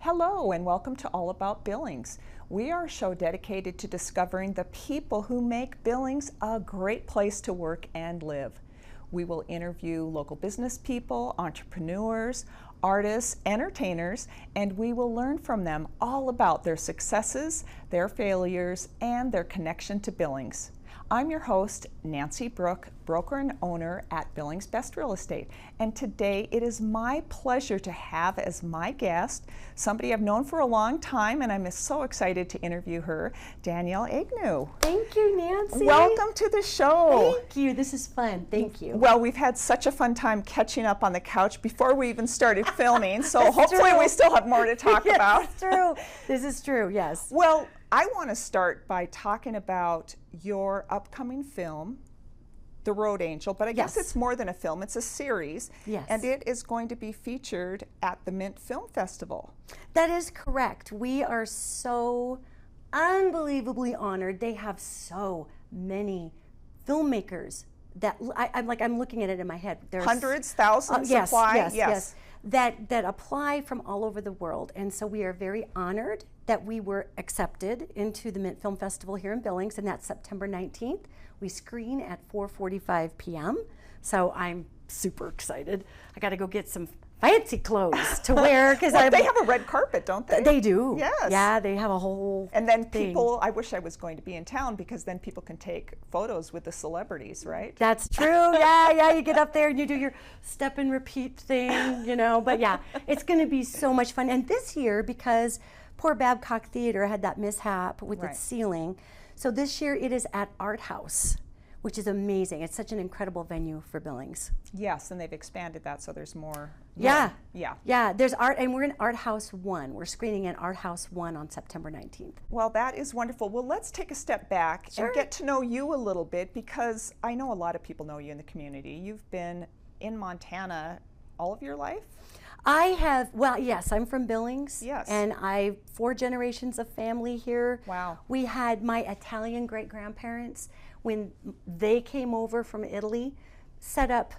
Hello and welcome to All About Billings. We are a show dedicated to discovering the people who make Billings a great place to work and live. We will interview local business people, entrepreneurs, artists, entertainers, and we will learn from them all about their successes, their failures, and their connection to Billings. I'm your host, Nancy Brook, broker and owner at Billings Best Real Estate. And today it is my pleasure to have as my guest somebody I've known for a long time, and I'm so excited to interview her, Danielle Egnew. Thank you, Nancy. Welcome to the show. Thank you. This is fun. Thank you. Well, we've had such a fun time catching up on the couch before we even started filming, so hopefully we still have more to talk about. It's true. This is true, yes. Well, I want to start by talking about your upcoming film, The Road Angel, but I guess it's more than a film, it's a series. Yes. And it is going to be featured at the Mint Film Festival. That is correct. We are so unbelievably honored. They have so many filmmakers that I'm looking at it in my head. There's hundreds, thousands yes, apply? Yes. That apply from all over the world. And so we are very honored that we were accepted into the Mint Film Festival here in Billings, and that's September 19th. We screen at 4:45 p.m. So I'm super excited. I got to go get some fancy clothes to wear because well, they have a red carpet, don't they? They do. Yes. Yeah, they have a whole and then thing. People, I wish I was going to be in town because then people can take photos with the celebrities, right? That's true. Yeah, you get up there and you do your step and repeat thing, but yeah, it's going to be so much fun. And this year, because poor Babcock Theater had that mishap with its ceiling, so this year it is at Art House, which is amazing. It's such an incredible venue for Billings. Yes, and they've expanded that, so there's more. Yeah. Yeah, there's art, and we're in Art House 1. We're screening in Art House 1 on September 19th. Well, that is wonderful. Well, let's take a step back and get to know you a little bit, because I know a lot of people know you in the community. You've been in Montana all of your life? I have, yes, I'm from Billings. Yes. And I 4 generations of family here. Wow. We had my Italian great-grandparents, when they came over from Italy, set up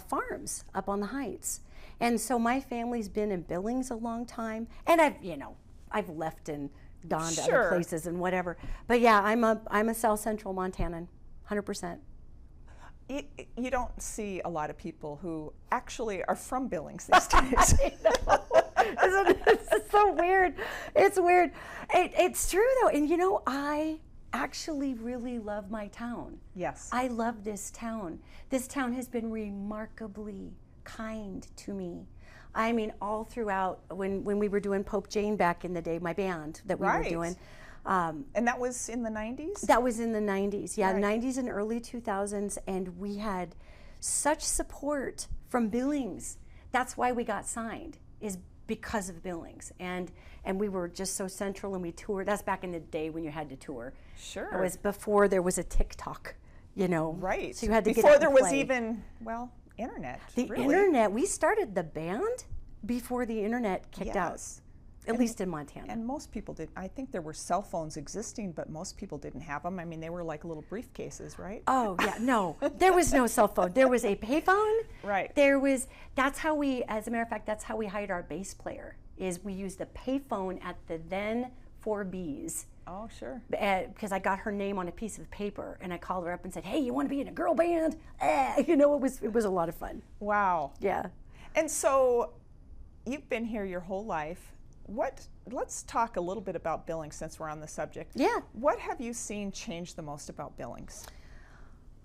farms up on the heights. And so my family's been in Billings a long time. And I've left and gone to other places and whatever. But yeah, I'm a South Central Montanan, 100%. You don't see a lot of people who actually are from Billings these days. It's so weird. It's weird. It's true though, and I actually really love my town. Yes. I love this town. This town has been remarkably kind to me. I mean, all throughout when we were doing Pope Jane back in the day, my band that we were doing. And that was in the 90s? That was in the 90s, yeah, 90s and early 2000s, and we had such support from Billings. That's why we got signed, is because of Billings. And we were just so central, and we toured. That's back in the day when you had to tour. Sure. It was before there was a TikTok, Right. So you had to before get out there and was play. even, internet. The internet, we started the band before the internet kicked out. At least in Montana. And most people did. I think there were cell phones existing, but most people didn't have them. I mean, they were like little briefcases, right? Oh, yeah, no. There was no cell phone. There was a payphone. Right. That's how we, as a matter of fact, that's how we hired our bass player, is we used the payphone at the then 4Bs. Oh, sure. Because I got her name on a piece of paper, and I called her up and said, hey, you want to be in a girl band? It was a lot of fun. Wow. Yeah. And so you've been here your whole life. Let's talk a little bit about Billings since we're on the subject. Yeah. What have you seen change the most about Billings?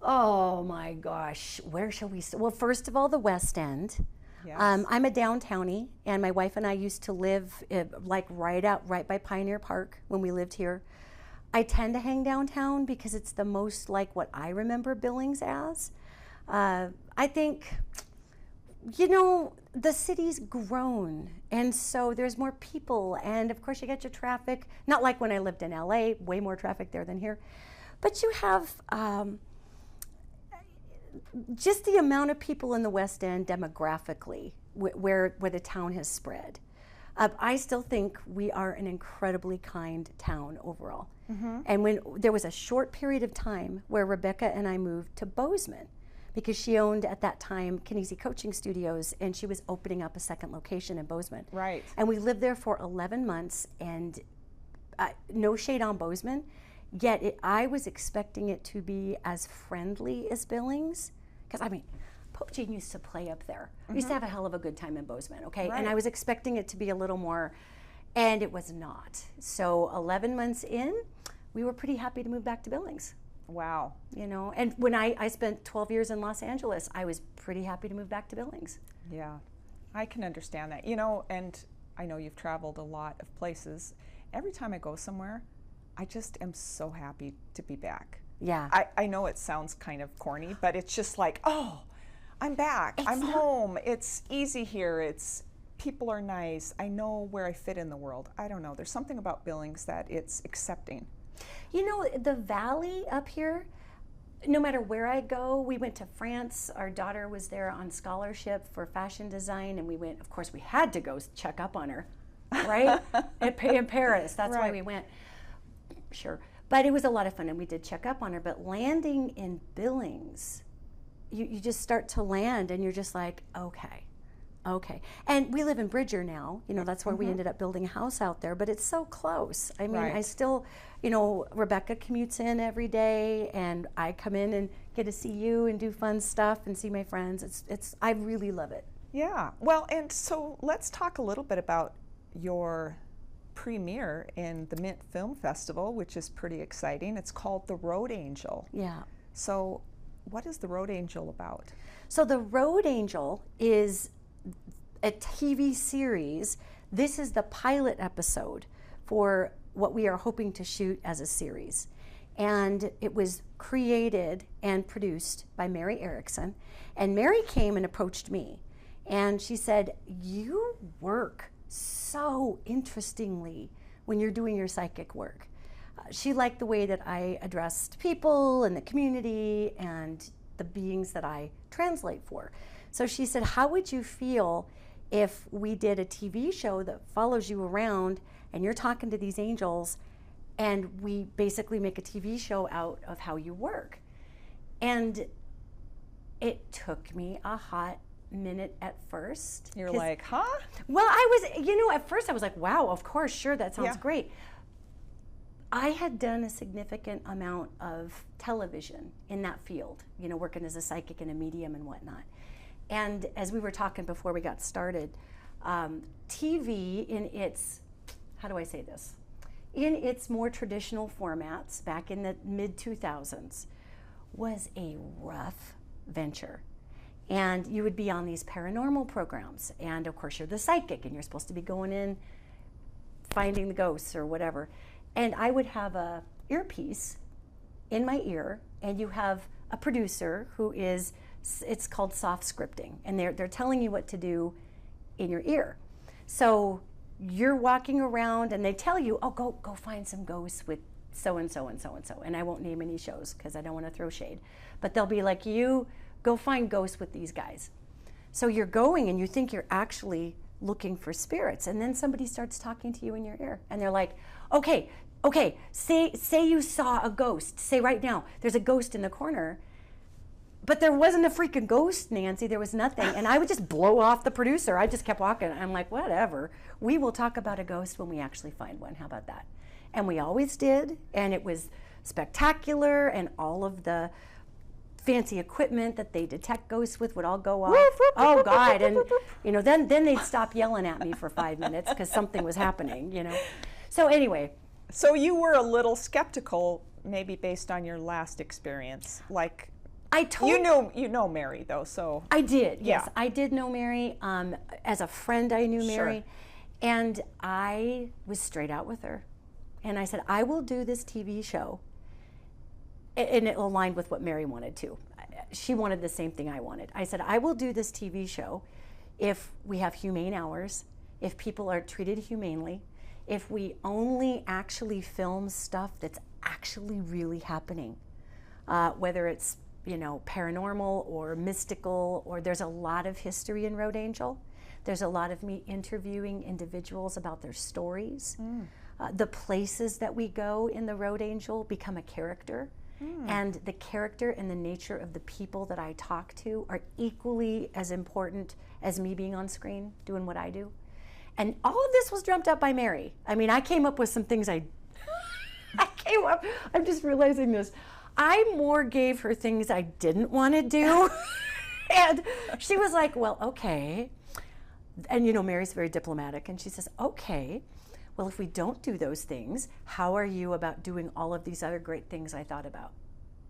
Oh my gosh, where shall we start? Well, first of all, the West End. Yes. I'm a downtownie, and my wife and I used to live right by Pioneer Park when we lived here. I tend to hang downtown because it's the most like what I remember Billings as. I think, the city's grown, and so there's more people, and of course you get your traffic, not like when I lived in LA, way more traffic there than here, but you have just the amount of people in the West End demographically where the town has spread. I still think we are an incredibly kind town overall. Mm-hmm. And when there was a short period of time where Rebecca and I moved to Bozeman, because she owned at that time Kinesi Coaching Studios, and she was opening up a second location in Bozeman. Right. And we lived there for 11 months, and no shade on Bozeman, yet I was expecting it to be as friendly as Billings, because I mean, Pope Gene used to play up there. We used to have a hell of a good time in Bozeman, okay? Right. And I was expecting it to be a little more, and it was not. So 11 months in, we were pretty happy to move back to Billings. Wow. You know, and when I spent 12 years in Los Angeles, I was pretty happy to move back to Billings. Yeah, I can understand that. You know, and I know you've traveled a lot of places. Every time I go somewhere, I just am so happy to be back. Yeah. I know it sounds kind of corny, but it's just like, oh, I'm back. I'm not- home. It's easy here. People are nice. I know where I fit in the world. I don't know. There's something about Billings that it's accepting. You know, the valley up here, no matter where I go, we went to France. Our daughter was there on scholarship for fashion design, and we went, of course, we had to go check up on her, right? in Paris. That's why Right. we went. Sure. But it was a lot of fun, and we did check up on her. But landing in Billings, you just start to land, and you're just like, okay. And we live in Bridger now. You know, that's where we ended up building a house out there, but it's so close. I mean, Right. I still, you know, Rebecca commutes in every day, and I come in and get to see you and do fun stuff and see my friends. I really love it. Yeah. Well, and so let's talk a little bit about your premiere in the Mint Film Festival, which is pretty exciting. It's called The Road Angel. Yeah. So what is The Road Angel about? So The Road Angel is a TV series. This is the pilot episode for what we are hoping to shoot as a series. And it was created and produced by Mary Erickson. And Mary came and approached me. And she said, you work so interestingly when you're doing your psychic work. She liked the way that I addressed people and the community and the beings that I translate for. So she said, how would you feel if we did a TV show that follows you around and you're talking to these angels, and we basically make a TV show out of how you work? And it took me a hot minute at first. You're like, huh? Well, I was, you know, at first I was like, wow, of course, sure, that sounds Yeah. great. I had done a significant amount of television in that field, you know, working as a psychic and a medium and whatnot. And as we were talking before we got started, TV in its, how do I say this? In its more traditional formats back in the mid-2000s was a rough venture. And you would be on these paranormal programs, and of course you're the psychic and you're supposed to be going in finding the ghosts or whatever. And I would have a earpiece in my ear, and you have a producer who is, it's called soft scripting, and they're telling you what to do in your ear. So you're walking around and they tell you, oh, go find some ghosts with so and so and so and so. And I won't name any shows because I don't want to throw shade. But they'll be like, you go find ghosts with these guys. So you're going and you think you're actually looking for spirits, and then somebody starts talking to you in your ear, and they're like, okay, say you saw a ghost. Say right now, there's a ghost in the corner. But there wasn't a freaking ghost, Nancy. There was nothing. And I would just blow off the producer. I just kept walking. I'm like, whatever. We will talk about a ghost when we actually find one. How about that? And we always did. And it was spectacular. And all of the fancy equipment that they detect ghosts with would all go off. Oh, God. And, you know, then they'd stop yelling at me for 5 minutes because something was happening, you know. So anyway. So you were a little skeptical, maybe based on your last experience. Like, you know Mary though, so I did. Yes, yeah. I did know Mary. As a friend, I knew Mary, Sure. and I was straight out with her, and I said, I will do this TV show, and it aligned with what Mary wanted too. She wanted the same thing I wanted. I said, I will do this TV show if we have humane hours, if people are treated humanely, if we only actually film stuff that's actually really happening, whether it's, you know, paranormal or mystical, or there's a lot of history in Road Angel. There's a lot of me interviewing individuals about their stories. The places that we go in the Road Angel become a character. And the character and the nature of the people that I talk to are equally as important as me being on screen doing what I do. And all of this was dreamt up by Mary. I mean, I came up with some things I'm just realizing this. I more gave her things I didn't want to do. And she was like, well, okay. And you know, Mary's very diplomatic, and she says, okay, well, if we don't do those things, how are you about doing all of these other great things I thought about?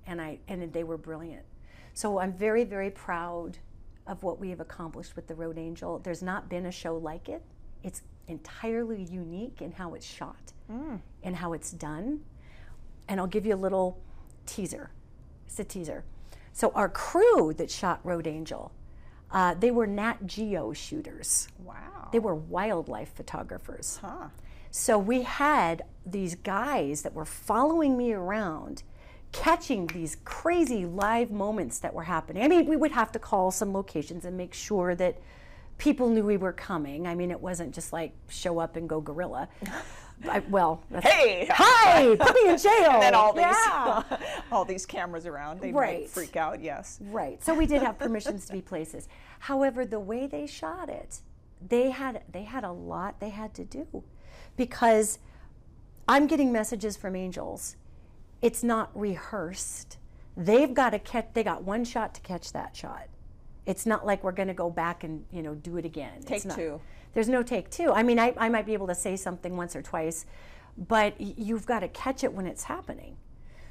And they were brilliant. So I'm very, very proud of what we have accomplished with the Road Angel. There's not been a show like it. It's entirely unique in how it's shot and how it's done. And I'll give you a little teaser. It's a teaser. So our crew that shot Road Angel, they were Nat Geo shooters. Wow. They were wildlife photographers. Huh. So we had these guys that were following me around, catching these crazy live moments that were happening. I mean, we would have to call some locations and make sure that people knew we were coming. I mean, it wasn't just like show up and go guerrilla. Hey! Hi! Put me in jail! And then all these cameras around, they might freak out, yes. Right. So we did have permissions to be places. However, the way they shot it, they had a lot they had to do, because I'm getting messages from angels. It's not rehearsed. They've got to catch. They got one shot to catch that shot. It's not like we're going to go back and do it again. Take two. There's no take two. I mean, I might be able to say something once or twice, but you've got to catch it when it's happening.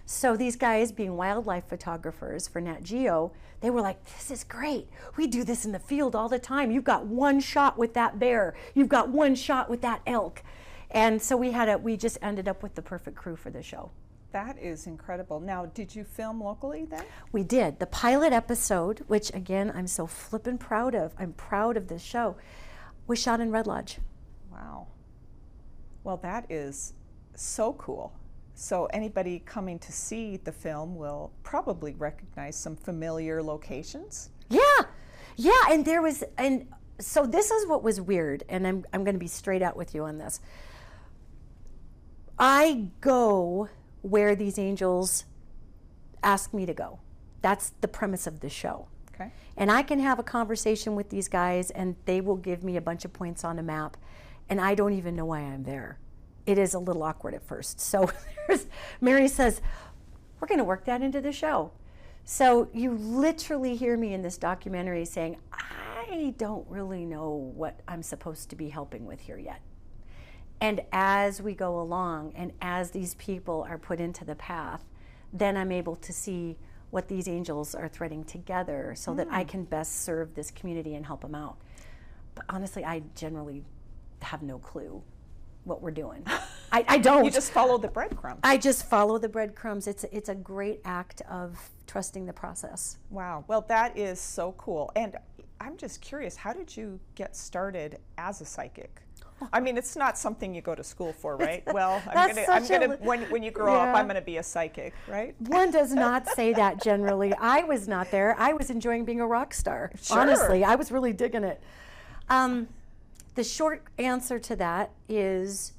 So these guys, being wildlife photographers for Nat Geo, they were like, this is great. We do this in the field all the time. You've got one shot with that bear. You've got one shot with that elk. And so we just ended up with the perfect crew for the show. That is incredible. Now, did you film locally then? We did. The pilot episode, which again, I'm so flippin' proud of. I'm proud of this show. Was shot in Red Lodge. Wow. Well, that is so cool. So anybody coming to see the film will probably recognize some familiar locations. Yeah, and so this is what was weird, and I'm going to be straight out with you on this. I go where these angels ask me to go. That's the premise of the show. Okay. And I can have a conversation with these guys, and they will give me a bunch of points on a map, and I don't even know why I'm there. It is a little awkward at first. So Mary says, we're going to work that into the show. So you literally hear me in this documentary saying, I don't really know what I'm supposed to be helping with here yet. And as we go along, and as these people are put into the path, then I'm able to see what these angels are threading together so that I can best serve this community and help them out. But honestly, I generally have no clue what we're doing. I don't. You just follow the breadcrumbs. I just follow the breadcrumbs. It's a great act of trusting the process. Wow. Well, that is so cool. And I'm just curious, how did you get started as a psychic? I mean, it's not something you go to school for, right? Well, when you grow up, I'm going to be a psychic, right? One does not say that generally. I was not there. I was enjoying being a rock star. Sure. Honestly, I was really digging it. The short answer to that is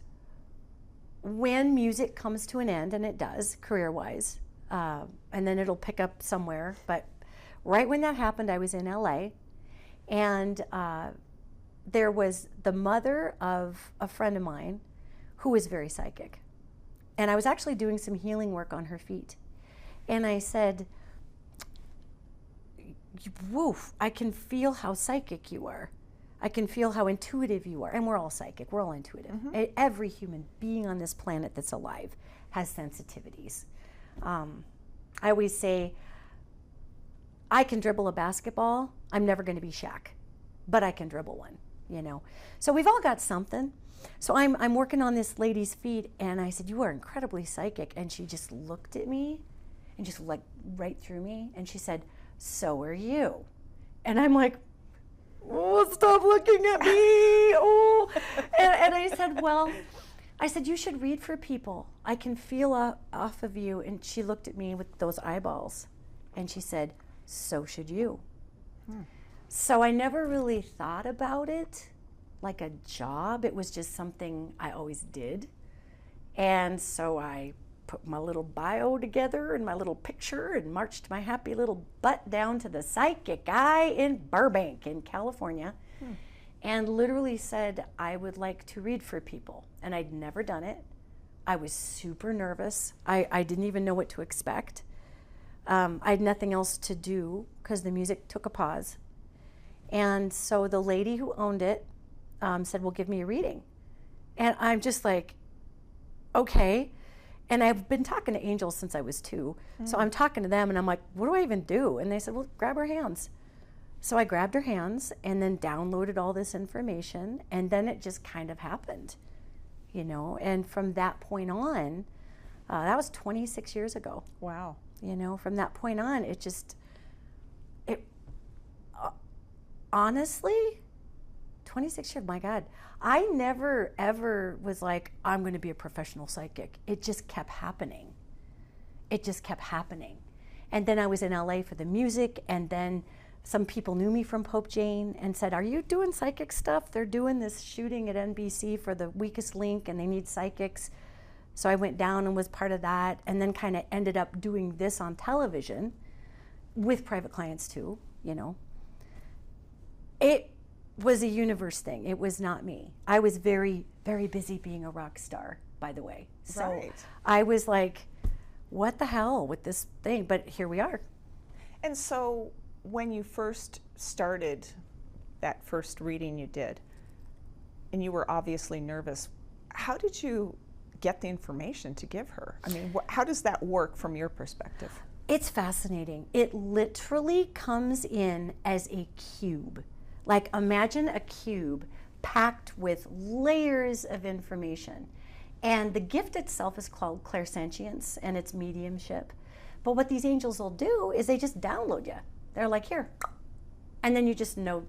when music comes to an end, and it does, career-wise, and then it'll pick up somewhere. But right when that happened, I was in LA, and there was the mother of a friend of mine who was very psychic. And I was actually doing some healing work on her feet. And I said, woof, I can feel how psychic you are. I can feel how intuitive you are. And we're all psychic, we're all intuitive. Mm-hmm. Every human being on this planet that's alive has sensitivities. I always say, I can dribble a basketball. I'm never going to be Shaq, but I can dribble one. So we've all got something. So I'm working on this lady's feet, and I said, you are incredibly psychic. And she just looked at me and just like right through me, and she said, so are you. And I'm like, oh, stop looking at me. Oh. And I said, you should read for people. I can feel off of you. And she looked at me with those eyeballs, and she said, so should you. So I never really thought about it like a job. It was just something I always did. And so I put my little bio together and my little picture and marched my happy little butt down to the psychic guy in Burbank in California and literally said, I would like to read for people. And I'd never done it. I was super nervous. I didn't even know what to expect. I had nothing else to do because the music took a pause. And so the lady who owned it said, well, give me a reading. And I'm just like, okay. And I've been talking to angels since I was 2. So I'm talking to them and I'm like, what do I even do? And they said, well, grab her hands. So I grabbed her hands and then downloaded all this information. And then it just kind of happened, you know. And from that point on, that was 26 years ago. Wow. You know, from that point on, honestly, 26 years, my God. I never, ever was like, I'm going to be a professional psychic. It just kept happening. It just kept happening. And then I was in LA for the music, and then some people knew me from Pope Jane and said, are you doing psychic stuff? They're doing this shooting at NBC for The Weakest Link, and they need psychics. So I went down and was part of that, and then kind of ended up doing this on television with private clients too, you know. It was a universe thing. It was not me. I was very, very busy being a rock star, by the way. So Right. I was like, what the hell with this thing? But here we are. And so when you first started that first reading you did, and you were obviously nervous, how did you get the information to give her? I mean, how does that work from your perspective? It's fascinating. It literally comes in as a cube. Like, imagine a cube packed with layers of information. And the gift itself is called clairsentience, and it's mediumship. But what these angels will do is they just download you. They're like, here. And then you just know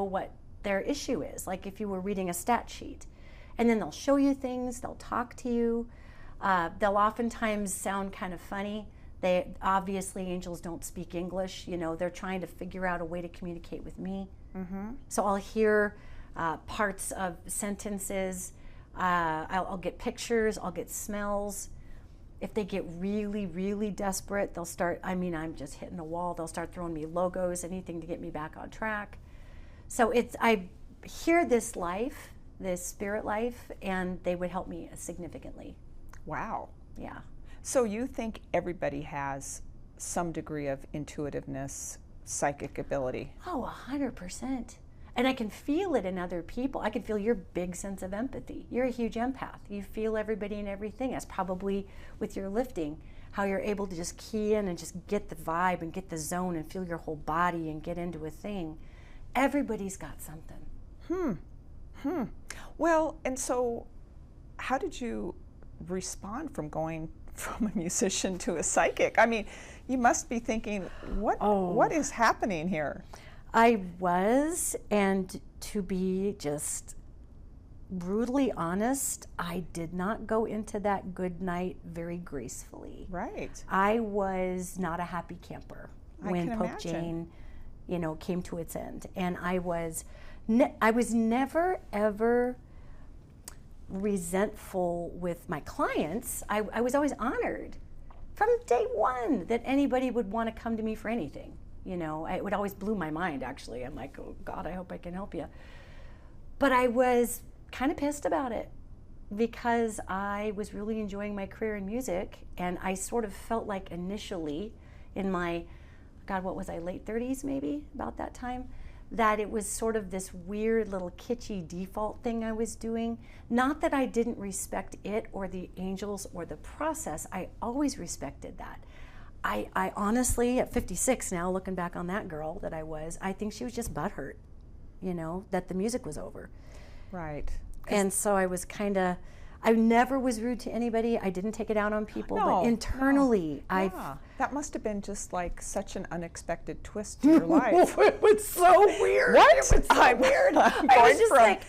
what their issue is, like if you were reading a stat sheet. And then they'll show you things, they'll talk to you. They'll oftentimes sound kind of funny. Obviously, angels don't speak English. You know, they're trying to figure out a way to communicate with me. So I'll hear parts of sentences. I'll get pictures. I'll get smells. If they get really, really desperate, they'll start, I'm just hitting a wall. They'll start throwing me logos, anything to get me back on track. So I hear this life, this spirit life, and they would help me significantly. Wow. Yeah. So you think everybody has some degree of intuitiveness, psychic ability? Oh, 100%. And I can feel it in other people. I can feel your big sense of empathy. You're a huge empath. You feel everybody and everything. That's probably with your lifting, how you're able to just key in and just get the vibe and get the zone and feel your whole body and get into a thing. Everybody's got something. Well, and so how did you respond from going from a musician to a psychic? I mean, you must be thinking, what is happening here? I was, and to be just brutally honest, I did not go into that good night very gracefully. Right. I was not a happy camper when Pope imagine. Jane, came to its end. And I was never, ever resentful with my clients. I was always honored from day one that anybody would want to come to me for anything. It would always blew my mind, actually. I'm like, oh God, I hope I can help you. But I was kind of pissed about it because I was really enjoying my career in music, and I sort of felt like initially in my, God, what was I, late 30s maybe, about that time, that it was sort of this weird little kitschy default thing I was doing. Not that I didn't respect it or the angels or the process. I always respected that. I honestly, at 56 now, looking back on that girl that I was, I think she was just butthurt, that the music was over. Right. And so I was I never was rude to anybody. I didn't take it out on people, but internally, that must have been just like such an unexpected twist to your life. It was so weird. What? It was so weird. I'm I going was just from like,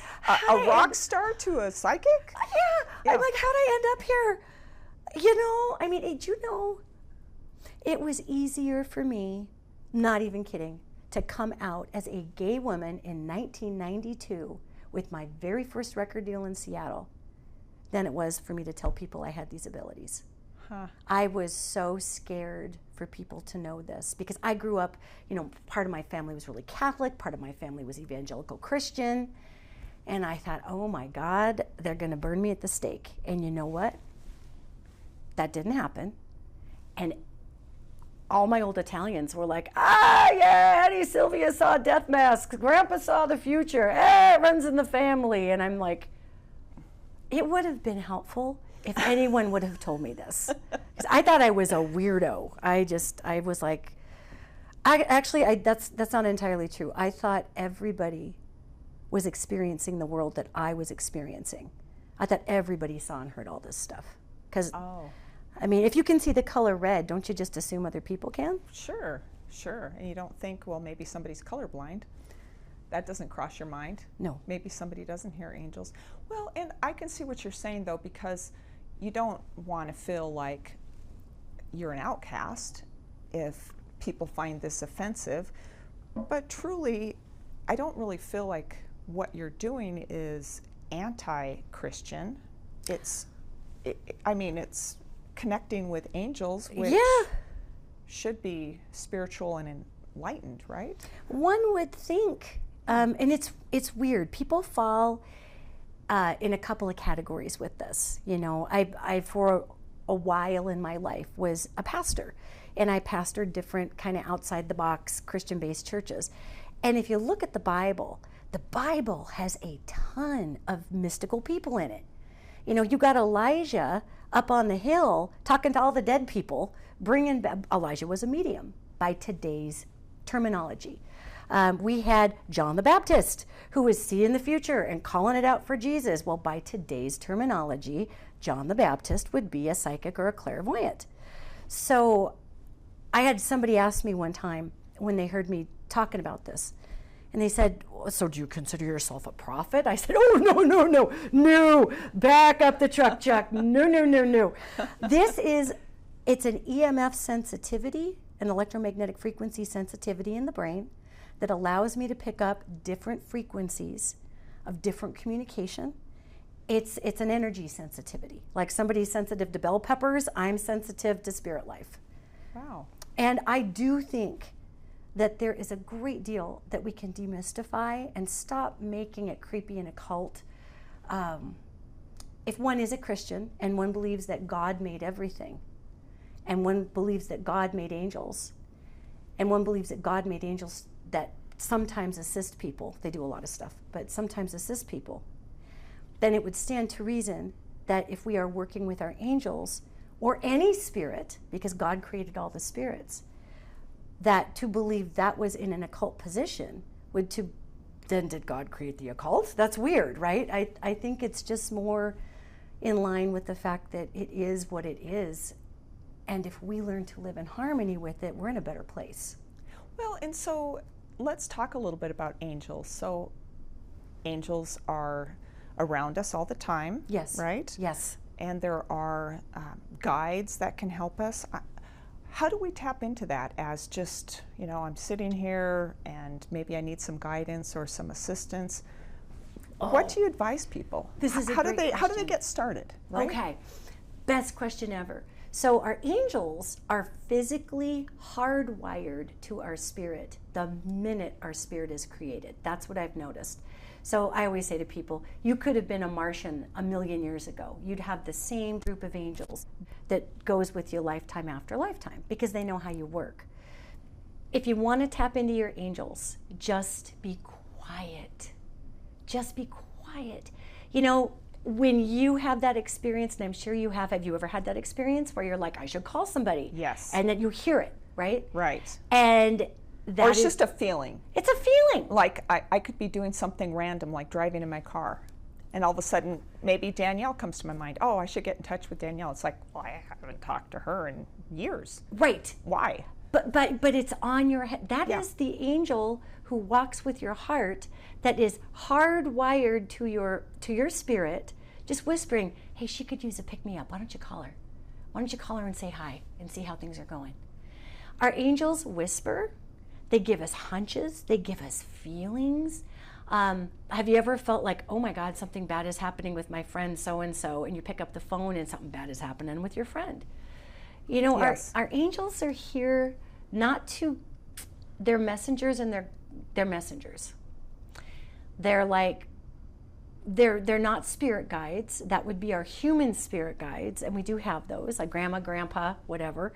a rock star to a psychic? Yeah. I'm like, how'd I end up here? Did you know, it was easier for me, not even kidding, to come out as a gay woman in 1992 with my very first record deal in Seattle than it was for me to tell people I had these abilities. I was so scared for people to know this because I grew up, part of my family was really Catholic, part of my family was evangelical Christian. And I thought, oh my God, they're going to burn me at the stake. And you know what? That didn't happen. And all my old Italians were like, yeah, Auntie Sylvia saw death masks. Grandpa saw the future. It runs in the family. And I'm like, it would have been helpful if anyone would have told me this. Because I thought I was a weirdo. I was like, that's not entirely true. I thought everybody was experiencing the world that I was experiencing. I thought everybody saw and heard all this stuff. Because, I mean, if you can see the color red, don't you just assume other people can? Sure. And you don't think, well, maybe somebody's colorblind. That doesn't cross your mind. No. Maybe somebody doesn't hear angels. Well, and I can see what you're saying, though, because you don't want to feel like you're an outcast if people find this offensive. But truly, I don't really feel like what you're doing is anti-Christian. It's connecting with angels, which should be spiritual and enlightened, right? One would think, and it's weird. People fall in a couple of categories with this. I for a while in my life was a pastor, and I pastored different kind of outside the box Christian-based churches. And if you look at the Bible has a ton of mystical people in it. You got Elijah up on the hill talking to all the dead people, Elijah was a medium by today's terminology. We had John the Baptist, who was seeing the future and calling it out for Jesus. Well, by today's terminology, John the Baptist would be a psychic or a clairvoyant. So I had somebody ask me one time when they heard me talking about this, and they said, so do you consider yourself a prophet? I said, oh, no, back up the truck, Chuck. No. It's an EMF sensitivity, an electromagnetic frequency sensitivity in the brain that allows me to pick up different frequencies of different communication. It's an energy sensitivity. Like somebody's sensitive to bell peppers, I'm sensitive to spirit life. Wow. And I do think that there is a great deal that we can demystify and stop making it creepy and occult. If one is a Christian and one believes that God made everything, and one believes that God made angels, and one believes that God made angels that sometimes assist people, they do a lot of stuff, but sometimes assist people, then it would stand to reason that if we are working with our angels, or any spirit, because God created all the spirits, that to believe that was in an occult position then did God create the occult? That's weird, right? I think it's just more in line with the fact that it is what it is. And if we learn to live in harmony with it, we're in a better place. Well, and so let's talk a little bit about angels. So angels are around us all the time. Yes. Right? Yes. And there are guides that can help us. How do we tap into that as just, I'm sitting here and maybe I need some guidance or some assistance? What do you advise people? This is how do they get started? Right? Okay. Best question ever. So our angels are physically hardwired to our spirit the minute our spirit is created. That's what I've noticed. So I always say to people, you could have been a Martian 1,000,000 years ago. You'd have the same group of angels that goes with you lifetime after lifetime because they know how you work. If you want to tap into your angels, just be quiet. Just be quiet. When you have that experience, and I'm sure you have you ever had that experience where you're like, I should call somebody? Yes. And then you hear it, right? Right. And that or it's just a feeling. It's a feeling. Like I could be doing something random, like driving in my car, and all of a sudden, maybe Danielle comes to my mind. Oh, I should get in touch with Danielle. It's like, well, I haven't talked to her in years. Right. Why? But it's on your head. That is the angel who walks with your heart, that is hardwired to your spirit, just whispering, hey, she could use a pick-me-up. Why don't you call her? Why don't you call her and say hi and see how things are going? Our angels whisper. They give us hunches. They give us feelings. Have you ever felt like, oh my God, something bad is happening with my friend so-and-so, and you pick up the phone and something bad is happening with your friend? You know, Yes. our angels are here not to, they're messengers, and they're messengers. They're like, they're not spirit guides. That would be our human spirit guides, and we do have those, like grandma, grandpa, whatever.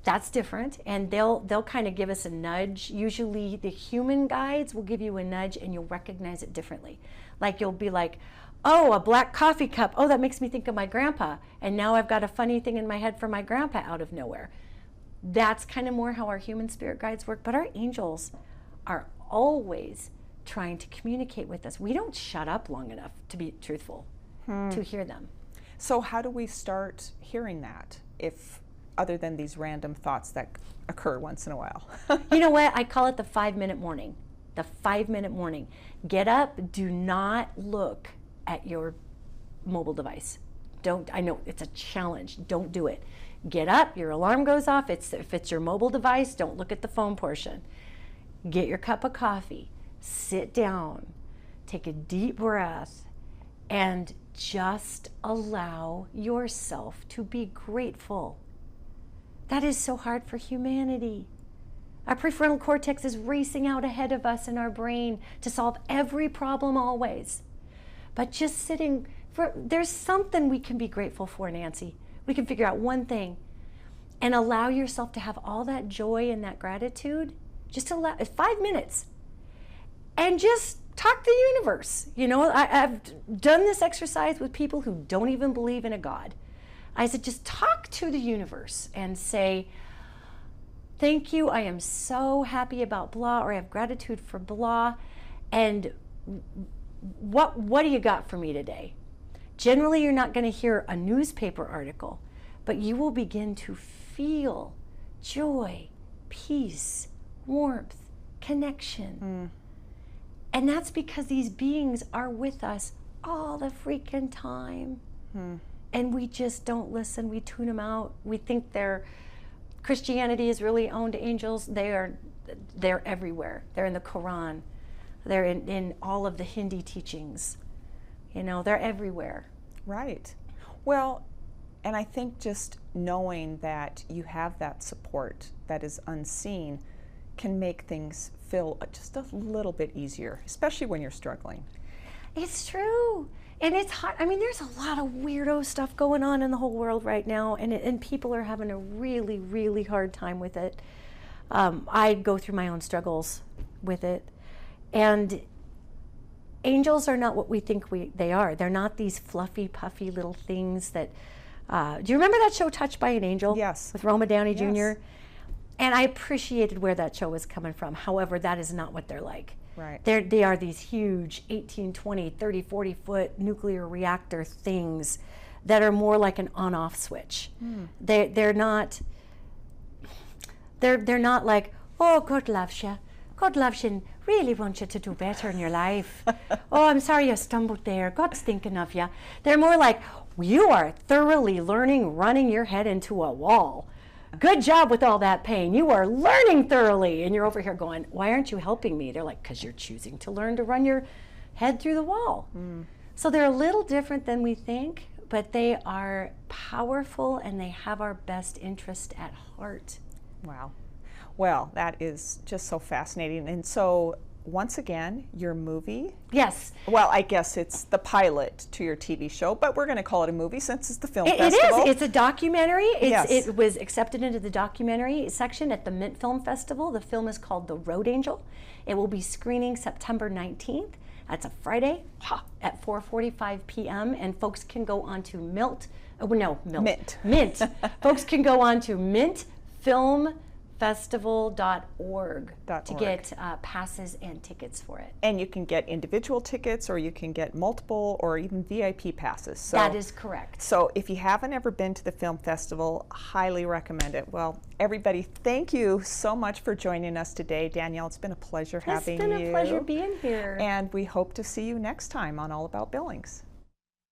That's different, and they'll kind of give us a nudge. Usually the human guides will give you a nudge and you'll recognize it differently. Like you'll be like, oh, a black coffee cup. Oh, that makes me think of my grandpa. And now I've got a funny thing in my head for my grandpa out of nowhere. That's kind of more how our human spirit guides work. But our angels are always trying to communicate with us. We don't shut up long enough, to be truthful, to hear them. So how do we start hearing that, if other than these random thoughts that occur once in a while? You know what? I call it the 5-minute morning. The 5-minute morning. Get up. Do not look at your mobile device. I know it's a challenge. Don't do it. Get up. Your alarm goes off. If it's your mobile device, don't look at the phone portion. Get your cup of coffee. Sit down. Take a deep breath. And just allow yourself to be grateful. That is so hard for humanity. Our prefrontal cortex is racing out ahead of us in our brain to solve every problem always. But just sitting, there's something we can be grateful for, Nancy. We can figure out one thing and allow yourself to have all that joy and that gratitude. Just allow 5 minutes and just talk to the universe. You know, I've done this exercise with people who don't even believe in a God. I said, just talk to the universe and say, thank you, I am so happy about blah, or I have gratitude for blah, and what do you got for me today? Generally, you're not going to hear a newspaper article, but you will begin to feel joy, peace, warmth, connection. And that's because these beings are with us all the freaking time. And we just don't listen. We tune them out. We think Christianity is really owned angels. They're everywhere. They're in the Quran. They're in all of the Hindi teachings. You know, they're everywhere. Right. Well, and I think just knowing that you have that support that is unseen can make things feel just a little bit easier, especially when you're struggling. It's true. And it's hard. I mean, there's a lot of weirdo stuff going on in the whole world right now, and people are having a really, really hard time with it. I go through my own struggles with it. And angels are not what we think they are. They're not these fluffy, puffy little things that... do you remember that show, Touched by an Angel? Yes. With Roma Downey Jr.? Yes. And I appreciated where that show was coming from. However, that is not what they're like. Right. They are these huge 18, 20, 30, 40-foot nuclear reactor things that are more like an on-off switch. They're not like, oh, God loves you. God loves you and really wants you to do better in your life. Oh, I'm sorry you stumbled there. God's thinking of you. They're more like, you are thoroughly learning running your head into a wall. Good job with all that pain. You are learning thoroughly. And you're over here going, why aren't you helping me? They're like, because you're choosing to learn to run your head through the wall. So they're a little different than we think, but they are powerful and they have our best interest at heart. Wow. Well, that is just so fascinating. And so, once again, your movie? Yes. Well, I guess it's the pilot to your TV show, but we're going to call it a movie since it's the film festival. It is. It's a documentary. Yes. It was accepted into the documentary section at the Mint Film Festival. The film is called The Road Angel. It will be screening September 19th. That's a Friday at 4:45 p.m. And folks can go on to Mint. Folks can go on to mintfilmfestival.org to get passes and tickets for it. And you can get individual tickets, or you can get multiple, or even VIP passes. So, that is correct. So if you haven't ever been to the film festival, highly recommend it. Well, everybody, thank you so much for joining us today. Danielle, it's been a pleasure having you. It's been a pleasure being here. And we hope to see you next time on All About Billings.